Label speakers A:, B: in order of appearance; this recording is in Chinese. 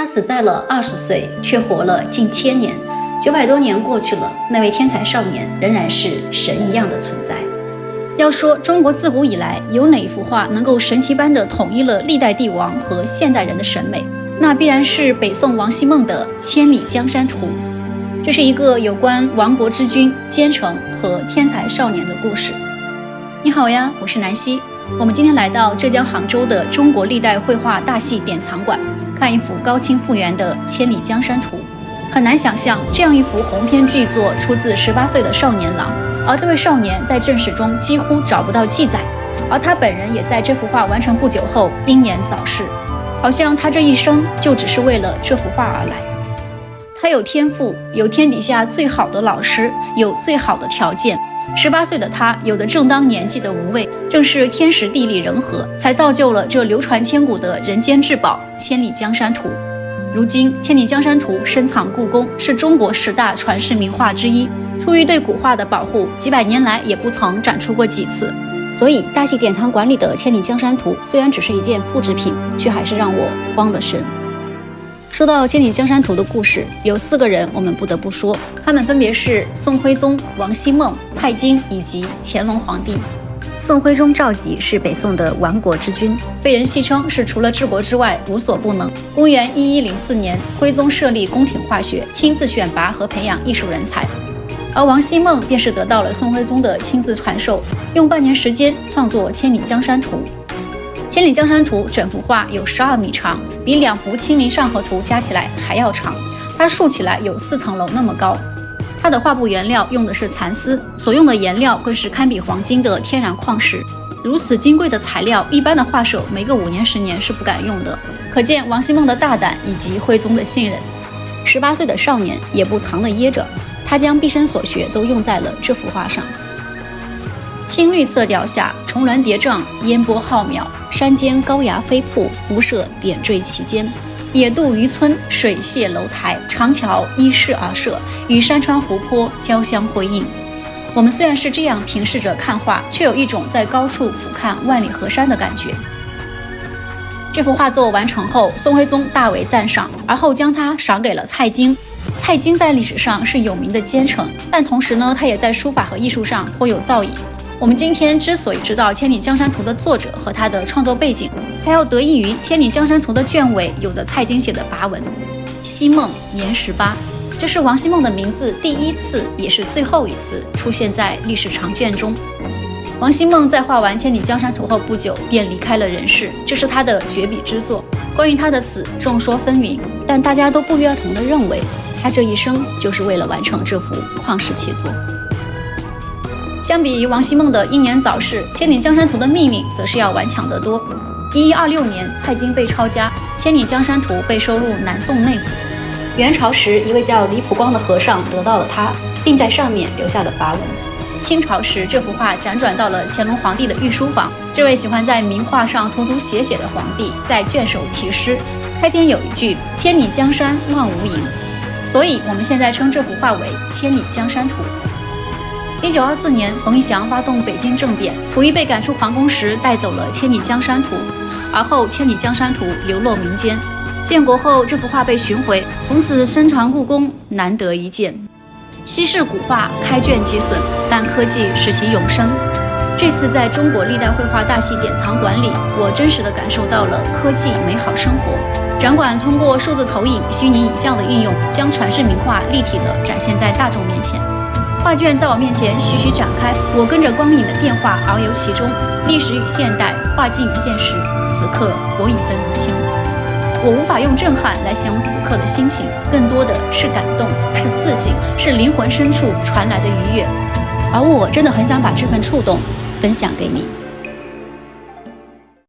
A: 他死在了20岁，却活了近1000年。900多年过去了，那位天才少年仍然是神一样的存在。要说中国自古以来有哪一幅画能够神奇般的统一了历代帝王和现代人的审美，那必然是北宋王希孟的《千里江山图》。这是一个有关亡国之君、奸臣和天才少年的故事。你好呀，我是南希。我们今天来到浙江杭州的中国历代绘画大系典藏馆，看一幅高清复原的《千里江山图》。很难想象这样一幅鸿篇巨作出自18岁的少年郎，而这位少年在正史中几乎找不到记载，而他本人也在这幅画完成不久后英年早逝，好像他这一生就只是为了这幅画而来。他有天赋，有天底下最好的老师，有最好的条件。18岁的他有的正当年纪的无畏，正是天时地利人和，才造就了这流传千古的人间至宝《千里江山图》。如今《千里江山图》深藏故宫，是中国10大传世名画之一。出于对古画的保护，几百年来也不曾展出过几次。所以大系典藏馆里的《千里江山图》虽然只是一件复制品，却还是让我慌了神。说到《千里江山图》的故事，有4个人我们不得不说，他们分别是宋徽宗、王希孟、蔡京以及乾隆皇帝。宋徽宗赵佶是北宋的亡国之君，被人戏称是除了治国之外无所不能。公元1104年，徽宗设立宫廷画学，亲自选拔和培养艺术人才。而王希孟便是得到了宋徽宗的亲自传授，用半年时间创作《千里江山图》。《千里江山图》整幅画有12米长，比2幅《清明上河图》加起来还要长，它竖起来有4层楼那么高。它的画布原料用的是蚕丝，所用的颜料更是堪比黄金的天然矿石。如此金贵的材料，一般的画手没个5年10年是不敢用的，可见王希孟的大胆以及徽宗的信任。18岁的少年也不藏得掖着，他将毕生所学都用在了这幅画上。青绿色调下，重峦叠嶂，烟波浩渺，山间高崖飞瀑，屋舍点缀其间。野渡渔村，水榭楼台，长桥依势而设，与山川湖泊交相辉映。我们虽然是这样平视着看画，却有一种在高处俯瞰万里河山的感觉。这幅画作完成后，宋徽宗大为赞赏，而后将它赏给了蔡京。蔡京在历史上是有名的奸臣，但同时呢，他也在书法和艺术上颇有造诣。我们今天之所以知道《千里江山图》的作者和他的创作背景，还要得益于《千里江山图》的卷尾有的蔡京写的跋文。希孟年18，这是王希孟的名字第1次也是最后一次出现在历史长卷中。王希孟在画完《千里江山图》后不久便离开了人世，这是他的绝笔之作。关于他的死，众说纷纭，但大家都不约而同地认为，他这一生就是为了完成这幅旷世奇作。相比于王希孟的英年早逝，《千里江山图》的秘密则是要顽强得多。1126年，蔡京被抄家，《千里江山图》被收入南宋内府。元朝时，一位叫李普光的和尚得到了它，并在上面留下了跋文。清朝时，这幅画辗转到了乾隆皇帝的御书房。这位喜欢在名画上涂涂写写的皇帝，在卷首题诗，开篇有一句“千里江山望无垠”，所以我们现在称这幅画为《千里江山图》。1924年，冯玉祥发动北京政变，溥仪被赶出皇宫时带走了《千里江山图》，而后《千里江山图》流落民间。建国后，这幅画被寻回，从此深藏故宫，难得一见。稀世古画开卷即损，但科技使其永生。这次在中国历代绘画大系典藏馆里，我真实地感受到了科技美好生活。展馆通过数字投影、虚拟影像的运用，将传世名画立体地展现在大众面前。画卷在我面前徐徐展开，我跟着光影的变化遨游其中，历史与现代，画境与现实，此刻我已分不清。我无法用震撼来形容此刻的心情，更多的是感动，是自信，是灵魂深处传来的愉悦。而我真的很想把这份触动分享给你。